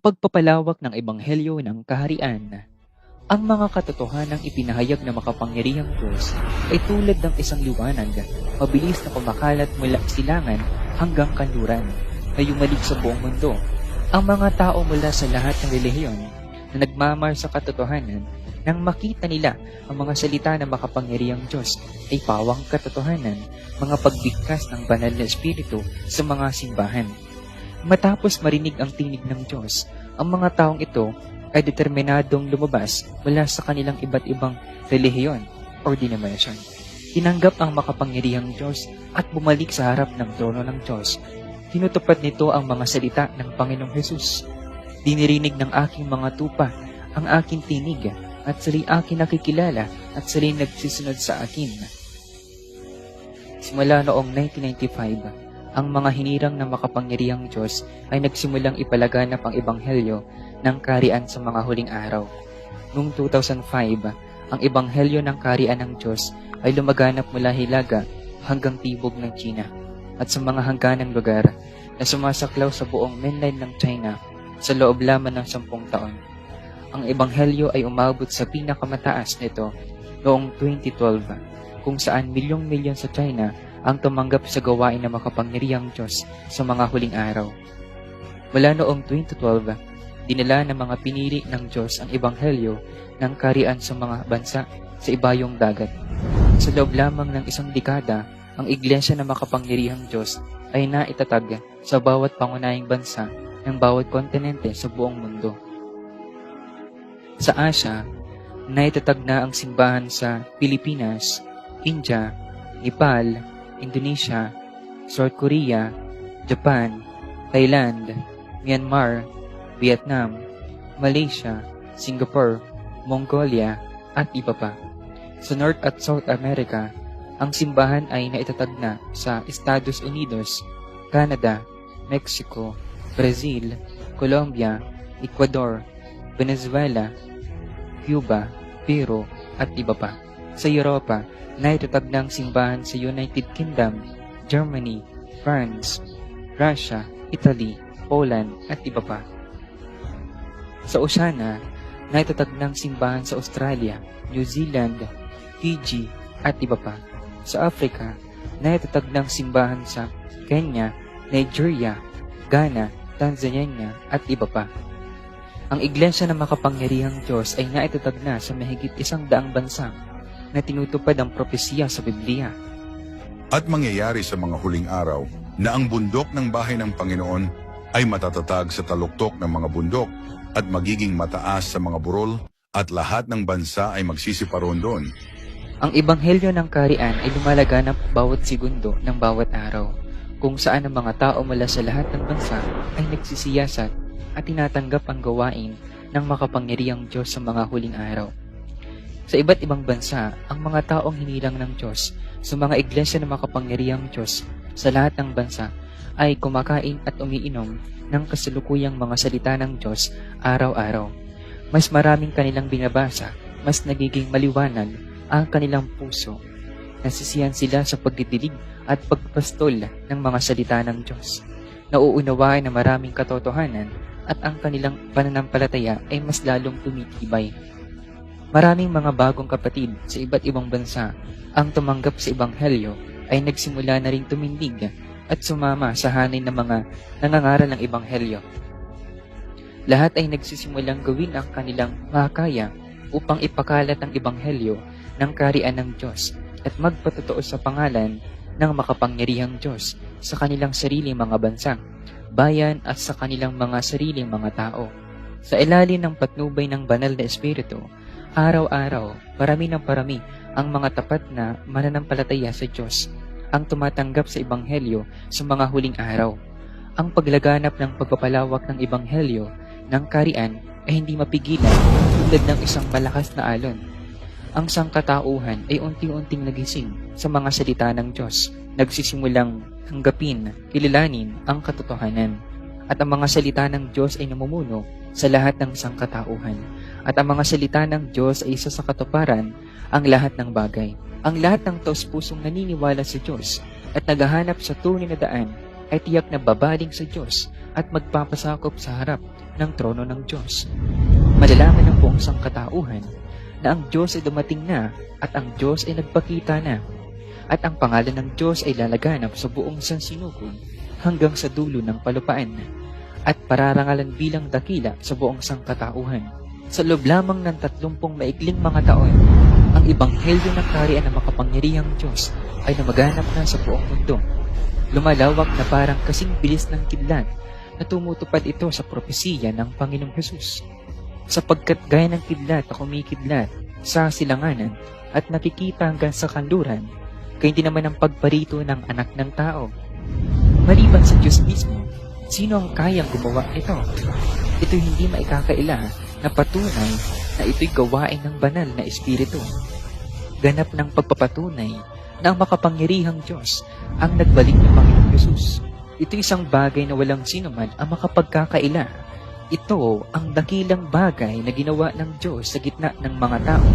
pagpapalawak ng ebanghelyo ng kaharian. Ang mga katotohanang ipinahayag na makapangyarihang Diyos ay tulad ng isang liwanag, mabilis na kumakalat mula silangan hanggang kanluran, na yumalig sa buong mundo. Ang mga tao mula sa lahat ng relihiyon na nagmamahal sa katotohanan, nang makita nila ang mga salita ng makapangyarihang Diyos ay pawang katotohanan, mga pagbigkas ng banal na espiritu sa mga simbahan. Matapos marinig ang tinig ng Diyos, ang mga taong ito ay determinadong lumabas mula sa kanilang iba't ibang relihiyon o denomination. Tinanggap ang makapangyarihang Diyos at bumalik sa harap ng trono ng Diyos. Tinutupad nito ang mga salita ng Panginoong Hesus. Dinirinig ng aking mga tupa ang aking tinig at sila'y aking nakikilala at sila'y nagsisunod sa akin. Simula noong 1995, ang mga hinirang ng makapangyarihang Diyos ay nagsimulang ipalaganap ang ebanghelyo ng kaharian sa mga huling araw. Noong 2005, ang ebanghelyo ng kaharian ng Diyos ay lumaganap mula Hilaga hanggang tibok ng China at sa mga hangganang lugar na sumasaklaw sa buong mainland ng China sa loob lamang ng 10 taon. Ang ebanghelyo ay umabot sa pinakamataas nito noong 2012, kung saan milyong-milyon sa China ang tumanggap sa gawain ng makapangyarihang Diyos sa mga huling araw. Mula noong 2012, dinala ng mga pinili ng Diyos ang ebanghelyo ng kaharian sa mga bansa sa ibayong dagat. Sa loob lamang ng isang dekada, ang iglesia ng makapangyarihang Diyos ay naitatag sa bawat pangunahing bansa ng bawat kontinente sa buong mundo. Sa Asia, naitatag na ang simbahan sa Pilipinas, India, Nepal, Indonesia, South Korea, Japan, Thailand, Myanmar, Vietnam, Malaysia, Singapore, Mongolia, at iba pa. Sa North at South America, ang simbahan ay naitatag na sa Estados Unidos, Canada, Mexico, Brazil, Colombia, Ecuador, Venezuela, Cuba, Peru, at iba pa. Sa Europa, naitatag na ang simbahan sa United Kingdom, Germany, France, Russia, Italy, Poland, at iba pa. Sa Oceania, naitatag na ang simbahan sa Australia, New Zealand, Fiji, at iba pa. Sa Africa, naitatag na ang simbahan sa Kenya, Nigeria, Ghana, Tanzania, at iba pa. Ang iglesia ng makapangyarihang Diyos ay naitatag na sa mahigit 100 bansa na tinutupad ang propesiya sa Biblia. At mangyayari sa mga huling araw na ang bundok ng bahay ng Panginoon ay matatatag sa taluktok ng mga bundok at magiging mataas sa mga burol at lahat ng bansa ay magsisiparoon doon. Ang ebanghelyo ng kaharian ay lumalaganap bawat segundo ng bawat araw, kung saan ang mga tao mula sa lahat ng bansa ay nagsisiyasat at tinatanggap ang gawain ng makapangyarihang Diyos sa mga huling araw. Sa iba't ibang bansa, ang mga taong hinilang ng Diyos sa mga iglesia ng makapangyarihang Diyos sa lahat ng bansa ay kumakain at umiinom ng kasalukuyang mga salita ng Diyos araw-araw. Mas maraming kanilang binabasa, mas nagiging maliwanag ang kanilang puso. Nasisiyan sila sa pagdidilig at pagpastol ng mga salita ng Diyos. Nauunawaan na maraming katotohanan at ang kanilang pananampalataya ay mas lalong tumitibay. Maraming mga bagong kapatid sa iba't ibang bansa ang tumanggap sa ebanghelyo ay nagsimula na rin tumindig at sumama sa hanay ng mga nangangaral ng ebanghelyo. Lahat ay nagsisimulang gawin ang kanilang makakaya upang ipakalat ang ebanghelyo ng kaharian ng Diyos at magpatotoo sa pangalan ng makapangyarihang Diyos sa kanilang sariling mga bansa, bayan at sa kanilang mga sariling mga tao. Sa ilalim ng patnubay ng banal na espiritu, araw-araw, parami ng parami ang mga tapat na mananampalataya sa Diyos ang tumatanggap sa ebanghelyo sa mga huling araw. Ang paglaganap ng pagpapalawak ng ebanghelyo ng kaharian ay hindi mapigilan tulad ng isang malakas na alon. Ang sangkatauhan ay unti-unting nagising sa mga salita ng Diyos, nagsisimulang tanggapin, kilalanin ang katotohanan. At ang mga salita ng Diyos ay namumuno sa lahat ng sangkatauhan. At ang mga salita ng Diyos ay isa sa katuparan ang lahat ng bagay. Ang lahat ng taos-pusong naniniwala sa Diyos at naghahanap sa tunay na daan ay tiyak na babaling sa Diyos at magpapasakop sa harap ng trono ng Diyos. Malalaman ng buong sangkatauhan na ang Diyos ay dumating na at ang Diyos ay nagpakita na at ang pangalan ng Diyos ay lalaganap sa buong sansinukob hanggang sa dulo ng palupaan at pararangalan bilang dakila sa buong sangkatauhan. Sa loob lamang ng 30 maikling mga taon, ang ebanghelyo ng kaharian ng makapangyarihang Diyos ay namaganap na sa buong mundo. Lumalawak na parang kasing bilis ng kidlat na tumutupad ito sa propesiya ng Panginoong Hesus. Sapagkat gaya ng kidlat na kumikidlat sa silanganan at nakikita hanggang sa kanluran, kaya hindi naman ang pagparito ng anak ng tao. Maliban sa Diyos mismo, sino ang kayang gumawa nito? Ito'y hindi maikakaila na patunay na ito'y gawain ng banal na espiritu. Ganap ng pagpapatunay na ang makapangyarihang Diyos ang nagbalik ng Panginoong Hesus. Ito isang bagay na walang sinuman ang makapagkakaila. Ito ang dakilang bagay na ginawa ng Diyos sa gitna ng mga tao